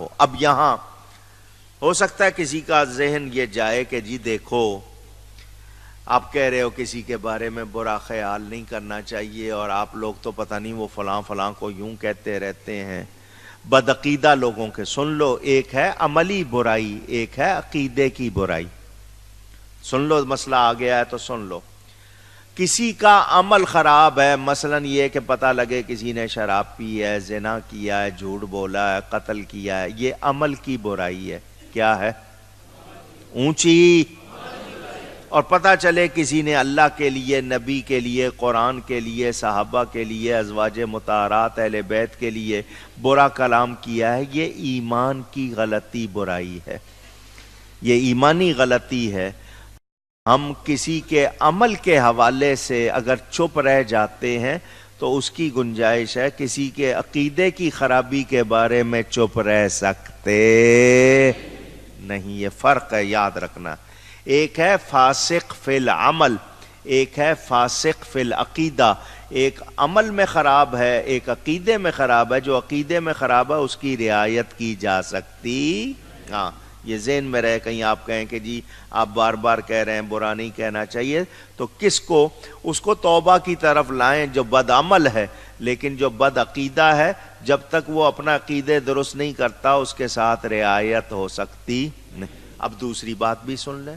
ہو۔ اب یہاں ہو سکتا ہے کسی کا ذہن یہ جائے کہ جی دیکھو آپ کہہ رہے ہو کسی کے بارے میں برا خیال نہیں کرنا چاہیے، اور آپ لوگ تو پتہ نہیں وہ فلاں فلاں کو یوں کہتے رہتے ہیں۔ بدعقیدہ لوگوں کے سن لو، ایک ہے عملی برائی، ایک ہے عقیدے کی برائی۔ سن لو، مسئلہ آ گیا ہے تو سن لو۔ کسی کا عمل خراب ہے، مثلا یہ کہ پتہ لگے کسی نے شراب پی ہے، زنا کیا ہے، جھوٹ بولا ہے، قتل کیا ہے، یہ عمل کی برائی ہے۔ کیا ہے؟ اونچی۔ اور پتہ چلے کسی نے اللہ کے لیے، نبی کے لیے، قرآن کے لیے، صحابہ کے لیے، ازواج مطہرات اہل بیت کے لیے برا کلام کیا ہے، یہ ایمان کی غلطی برائی ہے، یہ ایمانی غلطی ہے۔ ہم کسی کے عمل کے حوالے سے اگر چپ رہ جاتے ہیں تو اس کی گنجائش ہے، کسی کے عقیدے کی خرابی کے بارے میں چپ رہ سکتے نہیں۔ یہ فرق ہے، یاد رکھنا۔ ایک ہے فاسق فی العمل، ایک ہے فاسق فی العقیدہ۔ ایک عمل میں خراب ہے، ایک عقیدے میں خراب ہے۔ جو عقیدے میں خراب ہے اس کی رعایت کی جا سکتی۔ ہاں، یہ ذہن میں رہے، کہیں آپ کہیں کہ جی آپ بار بار کہہ رہے ہیں برا نہیں کہنا چاہیے، تو کس کو؟ اس کو توبہ کی طرف لائیں جو بد عمل ہے، لیکن جو بد عقیدہ ہے جب تک وہ اپنا عقیدے درست نہیں کرتا اس کے ساتھ رعایت ہو سکتی نہیں۔ اب دوسری بات بھی سن لیں،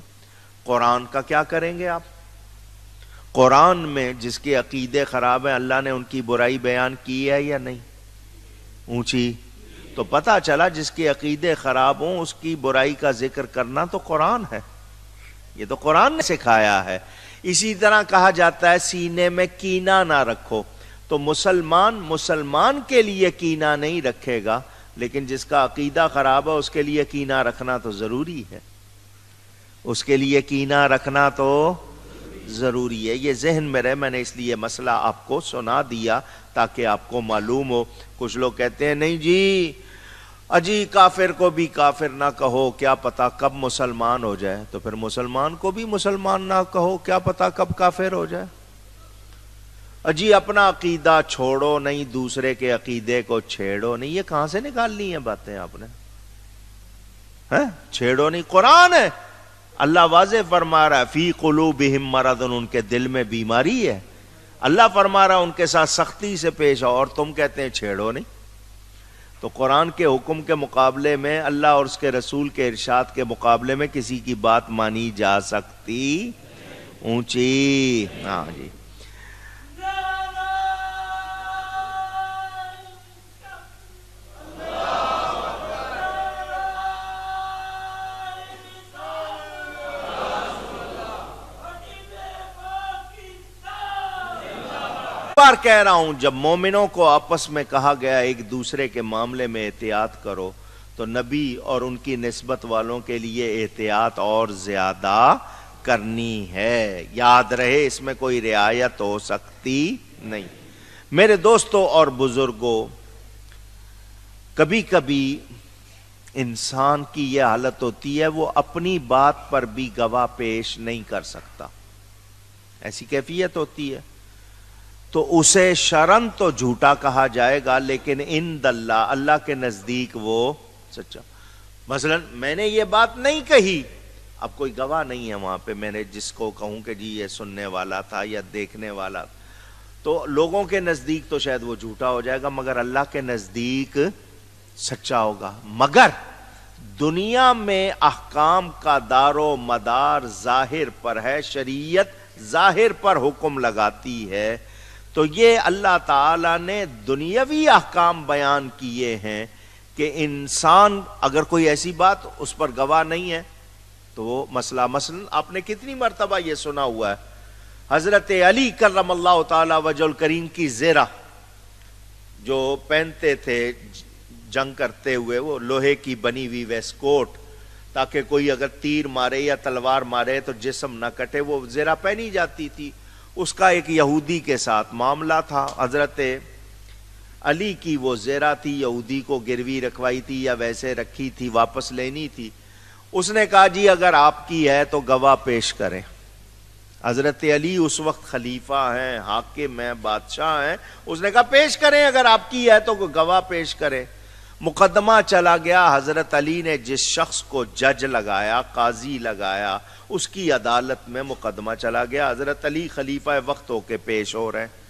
قرآن کا کیا کریں گے آپ؟ قرآن میں جس کے عقیدے خراب ہیں اللہ نے ان کی برائی بیان کی ہے یا نہیں؟ اونچی۔ تو پتہ چلا جس کے عقیدے خراب ہوں اس کی برائی کا ذکر کرنا تو قرآن ہے، یہ تو قرآن نے سکھایا ہے۔ اسی طرح کہا جاتا ہے سینے میں کینہ نہ رکھو، تو مسلمان کے لیے کینہ نہیں رکھے گا، لیکن جس کا عقیدہ خراب ہے اس کے لیے کینہ رکھنا تو ضروری ہے، اس کے لیے کینہ رکھنا تو ضروری ہے۔ یہ ذہن میں رہے، میں نے اس لیے مسئلہ آپ کو سنا دیا تاکہ آپ کو معلوم ہو۔ کچھ لوگ کہتے ہیں نہیں جی اجی کافر کو بھی کافر نہ کہو، کیا پتا کب مسلمان ہو جائے، تو پھر مسلمان کو بھی مسلمان نہ کہو، کیا پتا کب کافر ہو جائے۔ اجی اپنا عقیدہ چھوڑو نہیں، دوسرے کے عقیدے کو چھیڑو نہیں، یہ کہاں سے نکال لی ہیں باتیں آپ نے؟ چھیڑو نہیں، قرآن ہے، اللہ واضح فرما رہا ہے فی قلوبہم مرض، ان کے دل میں بیماری ہے، اللہ فرما رہا ہے ان کے ساتھ سختی سے پیش آؤ، اور تم کہتے ہیں چھیڑو نہیں۔ تو قرآن کے حکم کے مقابلے میں اللہ اور اس کے رسول کے ارشاد کے مقابلے میں کسی کی بات مانی جا سکتی؟ اونچی۔ ہاں جی۔ بار کہہ رہا ہوں جب مومنوں کو آپس میں کہا گیا ایک دوسرے کے معاملے میں احتیاط کرو، تو نبی اور ان کی نسبت والوں کے لیے احتیاط اور زیادہ کرنی ہے۔ یاد رہے اس میں کوئی رعایت ہو سکتی نہیں۔ میرے دوستوں اور بزرگوں، کبھی کبھی انسان کی یہ حالت ہوتی ہے وہ اپنی بات پر بھی گواہ پیش نہیں کر سکتا، ایسی کیفیت ہوتی ہے، تو اسے شرن تو جھوٹا کہا جائے گا، لیکن عند اللہ، اللہ کے نزدیک وہ سچا۔ مثلا میں نے یہ بات نہیں کہی، اب کوئی گواہ نہیں ہے وہاں پہ، میں نے جس کو کہوں کہ جی یہ سننے والا تھا یا دیکھنے والا تھا، تو لوگوں کے نزدیک تو شاید وہ جھوٹا ہو جائے گا، مگر اللہ کے نزدیک سچا ہوگا۔ مگر دنیا میں احکام کا دار و مدار ظاہر پر ہے، شریعت ظاہر پر حکم لگاتی ہے، تو یہ اللہ تعالیٰ نے دنیاوی احکام بیان کیے ہیں کہ انسان اگر کوئی ایسی بات اس پر گواہ نہیں ہے تو وہ مسئلہ، مثلا آپ نے کتنی مرتبہ یہ سنا ہوا ہے حضرت علی کرم اللہ تعالی وجہ الکریم کی زرہ جو پہنتے تھے جنگ کرتے ہوئے، وہ لوہے کی بنی ہوئی ویسٹ کوٹ، تاکہ کوئی اگر تیر مارے یا تلوار مارے تو جسم نہ کٹے، وہ زرہ پہنی جاتی تھی۔ اس کا ایک یہودی کے ساتھ معاملہ تھا، حضرت علی کی وہ زرہ تھی، یہودی کو گروی رکھوائی تھی یا ویسے رکھی تھی، واپس لینی تھی۔ اس نے کہا جی اگر آپ کی ہے تو گواہ پیش کریں۔ حضرت علی اس وقت خلیفہ ہیں، حاکم ہیں، بادشاہ ہیں، اس نے کہا پیش کریں، اگر آپ کی ہے تو گواہ پیش کریں۔ مقدمہ چلا گیا، حضرت علی نے جس شخص کو جج لگایا، قاضی لگایا، اس کی عدالت میں مقدمہ چلا گیا. حضرت علی خلیفہ وقت ہو کے پیش ہو رہے ہیں.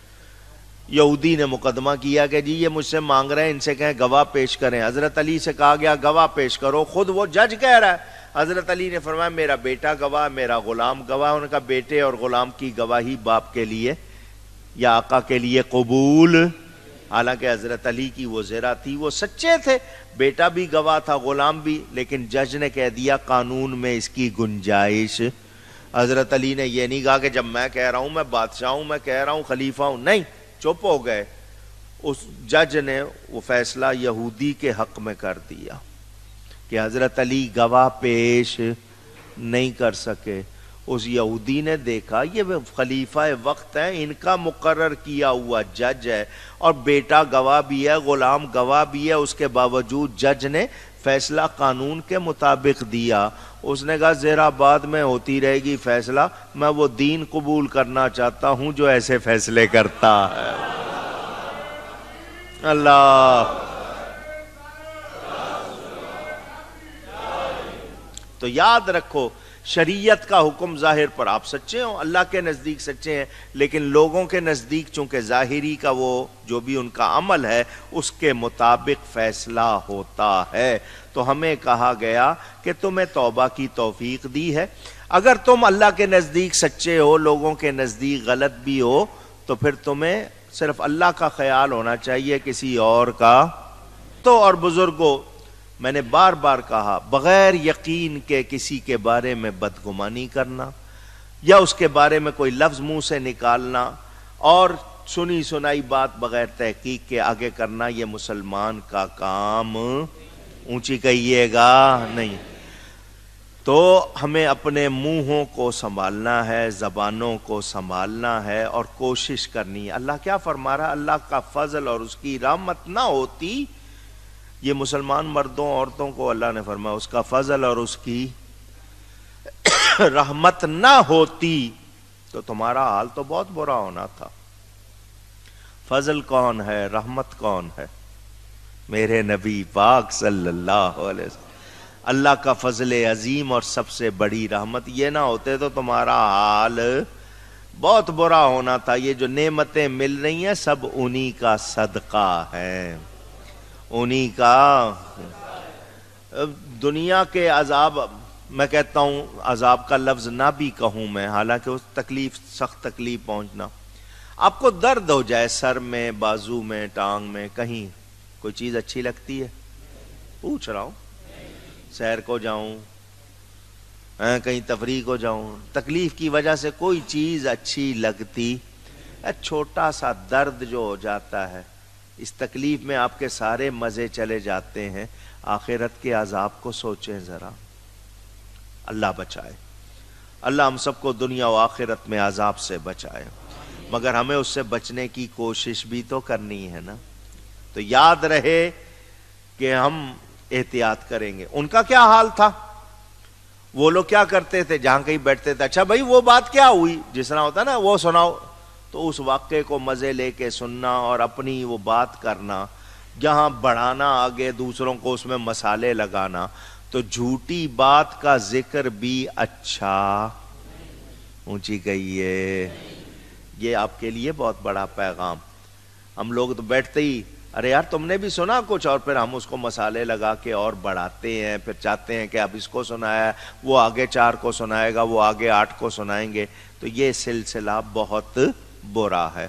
یہودی نے مقدمہ کیا کہ جی یہ مجھ سے مانگ رہے ہیں، ان سے کہیں گواہ پیش کریں. حضرت علی سے کہا گیا گواہ پیش کرو، خود وہ جج کہہ رہا ہے. حضرت علی نے فرمایا میرا بیٹا گواہ، میرا غلام گواہ. ان کا بیٹے اور غلام کی گواہی باپ کے لیے یا آقا کے لیے قبول. حالانکہ حضرت علی کی وہ زرہ تھی، وہ سچے تھے، بیٹا بھی گواہ تھا، غلام بھی، لیکن جج نے کہہ دیا قانون میں اس کی گنجائش. حضرت علی نے یہ نہیں کہا کہ جب میں کہہ رہا ہوں میں بادشاہ ہوں، میں کہہ رہا ہوں خلیفہ ہوں، نہیں، چپ ہو گئے. اس جج نے وہ فیصلہ یہودی کے حق میں کر دیا کہ حضرت علی گواہ پیش نہیں کر سکے. اس یہودی نے دیکھا یہ خلیفہ وقت ہے، ان کا مقرر کیا ہوا جج ہے، اور بیٹا گواہ بھی ہے، غلام گواہ بھی ہے، اس کے باوجود جج نے فیصلہ قانون کے مطابق دیا. اس نے کہا زیرا بعد میں ہوتی رہے گی فیصلہ، میں وہ دین قبول کرنا چاہتا ہوں جو ایسے فیصلے کرتا ہے. اللہ. تو یاد رکھو شریعت کا حکم ظاہر پر آپ سچے ہوں، اللہ کے نزدیک سچے ہیں، لیکن لوگوں کے نزدیک چونکہ ظاہری کا وہ جو بھی ان کا عمل ہے اس کے مطابق فیصلہ ہوتا ہے. تو ہمیں کہا گیا کہ تمہیں توبہ کی توفیق دی ہے. اگر تم اللہ کے نزدیک سچے ہو، لوگوں کے نزدیک غلط بھی ہو، تو پھر تمہیں صرف اللہ کا خیال ہونا چاہیے، کسی اور کا. تو اور بزرگوں، میں نے بار بار کہا بغیر یقین کے کسی کے بارے میں بدگمانی کرنا یا اس کے بارے میں کوئی لفظ منہ سے نکالنا اور سنی سنائی بات بغیر تحقیق کے آگے کرنا، یہ مسلمان کا کام، اونچی کہیے گا، نہیں. تو ہمیں اپنے منہوں کو سنبھالنا ہے، زبانوں کو سنبھالنا ہے اور کوشش کرنی ہے. اللہ کیا فرما رہا ہے؟ اللہ کا فضل اور اس کی رحمت نہ ہوتی، یہ مسلمان مردوں عورتوں کو اللہ نے فرمایا اس کا فضل اور اس کی رحمت نہ ہوتی تو تمہارا حال تو بہت برا ہونا تھا. فضل کون ہے؟ رحمت کون ہے؟ میرے نبی پاک صلی اللہ علیہ وسلم. اللہ کا فضل عظیم اور سب سے بڑی رحمت. یہ نہ ہوتے تو تمہارا حال بہت برا ہونا تھا. یہ جو نعمتیں مل رہی ہیں سب انہی کا صدقہ ہے، انہی کا. دنیا کے عذاب، میں کہتا ہوں عذاب کا لفظ نہ بھی کہوں میں، حالانکہ اس تکلیف، سخت تکلیف پہنچنا، آپ کو درد ہو جائے سر میں، بازو میں، ٹانگ میں، کہیں کوئی چیز اچھی لگتی ہے؟ پوچھ رہا ہوں. سیر کو جاؤں، کہیں تفریح کو جاؤں، تکلیف کی وجہ سے کوئی چیز اچھی لگتی؟ چھوٹا سا درد جو ہو جاتا ہے، اس تکلیف میں آپ کے سارے مزے چلے جاتے ہیں. آخرت کے عذاب کو سوچیں ذرا. اللہ بچائے، اللہ ہم سب کو دنیا و آخرت میں عذاب سے بچائے، مگر ہمیں اس سے بچنے کی کوشش بھی تو کرنی ہے نا. تو یاد رہے کہ ہم احتیاط کریں گے. ان کا کیا حال تھا؟ وہ لوگ کیا کرتے تھے؟ جہاں کہیں بیٹھتے تھے، اچھا بھائی وہ بات کیا ہوئی، جس طرح ہوتا نا وہ سناؤ، تو اس واقعے کو مزے لے کے سننا اور اپنی وہ بات کرنا، جہاں بڑھانا آگے دوسروں کو اس میں مسالے لگانا. تو جھوٹی بات کا ذکر بھی اچھا، اونچی کہیے، یہ آپ کے لیے بہت بڑا پیغام. ہم لوگ تو بیٹھتے ہی ارے یار تم نے بھی سنا کچھ، اور پھر ہم اس کو مسالے لگا کے اور بڑھاتے ہیں، پھر چاہتے ہیں کہ اب اس کو سنایا، وہ آگے 4 کو سنائے گا، وہ آگے 8 کو سنائیں گے. تو یہ سلسلہ بہت برا ہے.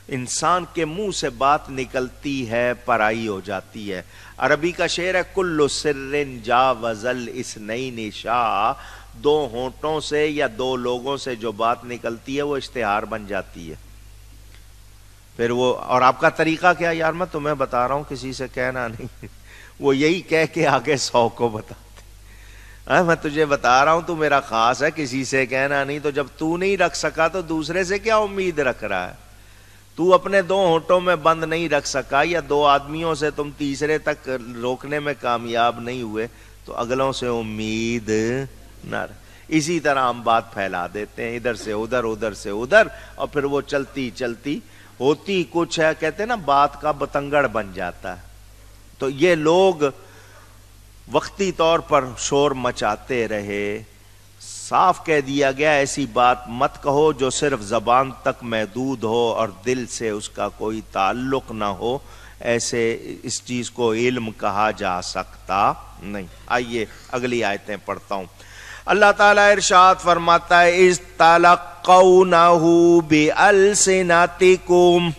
انسان کے منہ سے بات نکلتی ہے پرائی ہو جاتی ہے. عربی کا شعر ہے کل سر جاوز الاثنین شاع، 2 ہونٹوں سے یا 2 لوگوں سے جو بات نکلتی ہے وہ اشتہار بن جاتی ہے. پھر وہ، اور آپ کا طریقہ کیا؟ یار میں تمہیں بتا رہا ہوں کسی سے کہنا نہیں. وہ یہی کہہ کے آگے 100 کو بتاتے، میں تجھے بتا رہا ہوں تو میرا خاص ہے، کسی سے کہنا نہیں. تو جب تو نہیں رکھ سکا تو دوسرے سے کیا امید رکھ رہا ہے؟ تو اپنے 2 ہونٹوں میں بند نہیں رکھ سکا، یا 2 آدمیوں سے تم تیسرے تک روکنے میں کامیاب نہیں ہوئے، تو اگلوں سے امید نہ رکھ. اسی طرح ہم بات پھیلا دیتے ہیں ادھر سے ادھر، ادھر سے ادھر، اور پھر وہ چلتی چلتی ہوتی کچھ ہے، کہتے ہیں نا بات کا بتنگڑ بن جاتا ہے. تو تو یہ لوگ وقتی طور پر شور مچاتے رہے. صاف کہہ دیا گیا ایسی بات مت کہو جو صرف زبان تک محدود ہو اور دل سے اس کا کوئی تعلق نہ ہو. ایسے اس چیز کو علم کہا جا سکتا نہیں. آئیے اگلی آیتیں پڑھتا ہوں. اللہ تعالیٰ ارشاد فرماتا ہے اذ تلقونہ بألسنتکم،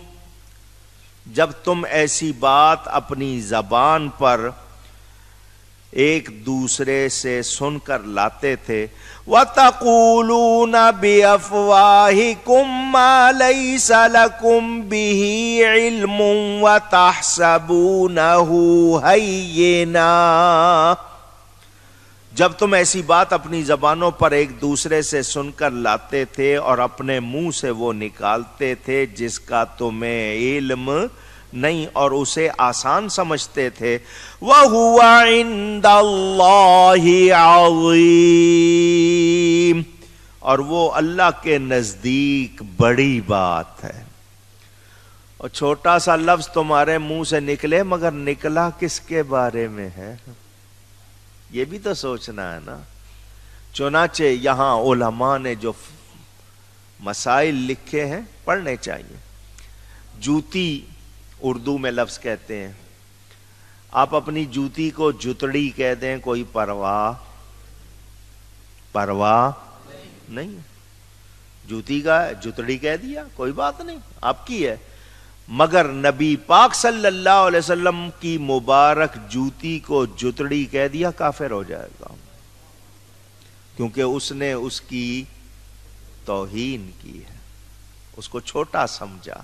جب تم ایسی بات اپنی زبان پر ایک دوسرے سے سن کر لاتے تھے. وَتَقُولُونَ بِأَفْوَاهِكُمْ مَا لَيْسَ لَكُمْ بِهِ عِلْمٌ وَتَحْسَبُونَهُ هَيِّنًا، جب تم ایسی بات اپنی زبانوں پر ایک دوسرے سے سن کر لاتے تھے اور اپنے منہ سے وہ نکالتے تھے جس کا تمہیں علم نہیں اور اسے آسان سمجھتے تھے. وَهُوَ عِندَ اللَّهِ عَظِيمٌ، اور وہ اللہ کے نزدیک بڑی بات ہے. اور چھوٹا سا لفظ تمہارے منہ سے نکلے مگر نکلا کس کے بارے میں ہے، یہ بھی تو سوچنا ہے نا. چنانچہ یہاں علماء نے جو مسائل لکھے ہیں پڑھنے چاہیے. جوتی اردو میں لفظ کہتے ہیں. آپ اپنی جوتی کو جتڑی کہہ دیں کوئی پرواہ نہیں. جوتی کا جتڑی کہہ دیا کوئی بات نہیں، آپ کی ہے. مگر نبی پاک صلی اللہ علیہ وسلم کی مبارک جوتی کو جتڑی کہہ دیا کافر ہو جائے گا، کیونکہ اس نے اس کی توہین کی ہے، اس کو چھوٹا سمجھا.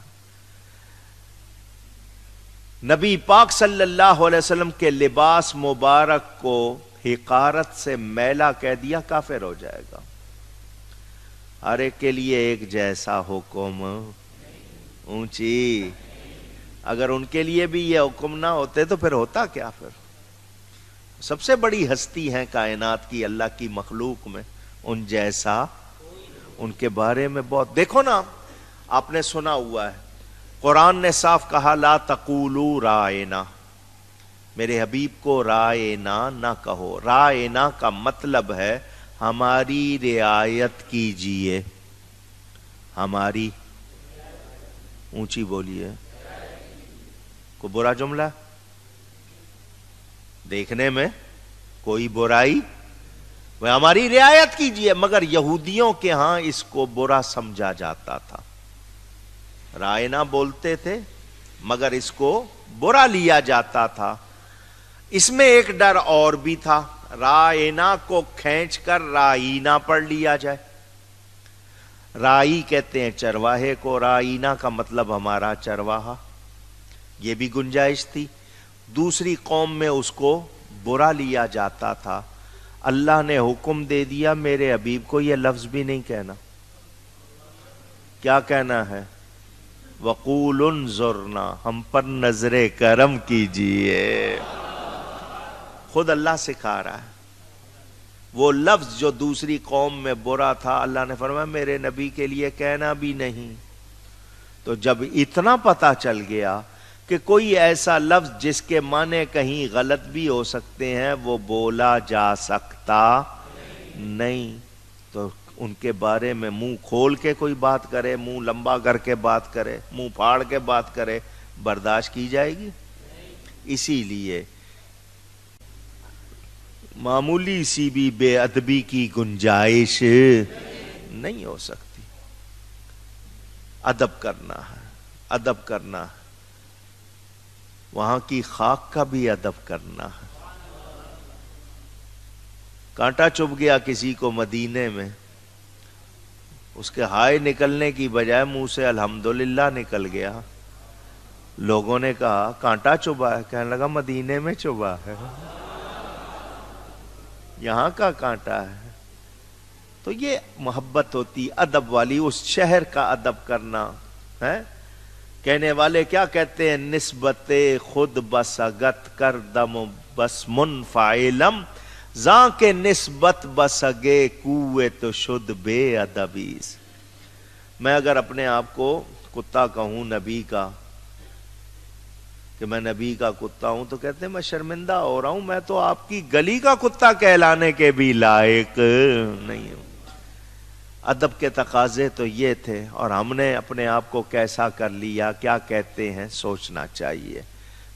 نبی پاک صلی اللہ علیہ وسلم کے لباس مبارک کو حقارت سے میلا کہہ دیا کافر ہو جائے گا. ہر ایک کے لیے ایک جیسا حکم اونچی. اگر ان کے لیے بھی یہ حکم نہ ہوتے تو پھر ہوتا کیا؟ پھر سب سے بڑی ہستی ہیں کائنات کی، اللہ کی مخلوق میں ان جیسا ان کے بارے میں بہت. دیکھو نا، آپ نے سنا ہوا ہے قرآن نے صاف کہا لا تقولوا رائنا، میرے حبیب کو رائنا نہ کہو. رائنا کا مطلب ہے ہماری رعایت کیجئے. ہماری، اونچی بولیے، کوئی برا جملہ دیکھنے میں کوئی برائی، وہ ہماری رعایت کیجئے. مگر یہودیوں کے ہاں اس کو برا سمجھا جاتا تھا. رائنا بولتے تھے مگر اس کو برا لیا جاتا تھا. اس میں ایک ڈر اور بھی تھا، رائنا کو کھینچ کر رائنا پڑھ لیا جائے. رائی کہتے ہیں چرواہے کو، رائنا کا مطلب ہمارا چرواہا. یہ بھی گنجائش تھی. دوسری قوم میں اس کو برا لیا جاتا تھا. اللہ نے حکم دے دیا میرے حبیب کو یہ لفظ بھی نہیں کہنا. کیا کہنا ہے؟ وَقُولُ انظُرْنَا، ہم پر نظر کرم کیجئے. خود اللہ سکھا رہا ہے. وہ لفظ جو دوسری قوم میں برا تھا اللہ نے فرمایا میرے نبی کے لیے کہنا بھی نہیں. تو جب اتنا پتا چل گیا کہ کوئی ایسا لفظ جس کے معنی کہیں غلط بھی ہو سکتے ہیں وہ بولا جا سکتا نہیں، تو ان کے بارے میں منہ کھول کے کوئی بات کرے، منہ لمبا کر کے بات کرے، منہ پھاڑ کے بات کرے، برداشت کی جائے گی؟ اسی لیے معمولی سی بھی بے ادبی کی گنجائش نہیں ہو سکتی. ادب کرنا ہے، ادب کرنا ہے. وہاں کی خاک کا بھی ادب کرنا ہے. کانٹا چبھ گیا کسی کو مدینے میں، اس کے ہائے نکلنے کی بجائے منہ سے الحمدللہ نکل گیا. لوگوں نے کہا کانٹا چبھا ہے، کہنے لگا مدینے میں چبھا ہے، یہاں کا کانٹا ہے. تو یہ محبت ہوتی ادب والی، اس شہر کا ادب کرنا ہے. کہنے والے کیا کہتے ہیں؟ نسبت خود بسگت کر دم بس منفعلم، زاں کے نسبت بسگے کوئے تو شد بے ادبیز. میں اگر اپنے آپ کو کتا کہوں نبی کا کہ میں نبی کا کتا ہوں تو کہتے ہیں میں شرمندہ ہو رہا ہوں، میں تو آپ کی گلی کا کتا کہلانے کے بھی لائق نہیں ہوں۔ ادب کے تقاضے تو یہ تھے، اور ہم نے اپنے آپ کو کیسا کر لیا، کیا کہتے ہیں، سوچنا چاہیے۔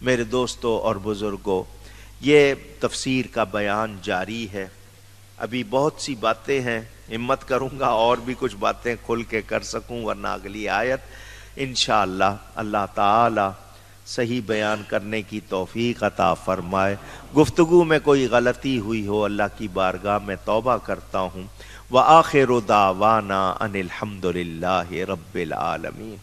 میرے دوستوں اور بزرگوں، یہ تفسیر کا بیان جاری ہے، ابھی بہت سی باتیں ہیں، ہمت کروں گا اور بھی کچھ باتیں کھل کے کر سکوں، ورنہ اگلی آیت انشاءاللہ اللہ تعالی صحیح بیان کرنے کی توفیق عطا فرمائے۔ گفتگو میں کوئی غلطی ہوئی ہو اللہ کی بارگاہ میں توبہ کرتا ہوں۔ وآخر دعوانا ان الحمد للہ رب العالمین۔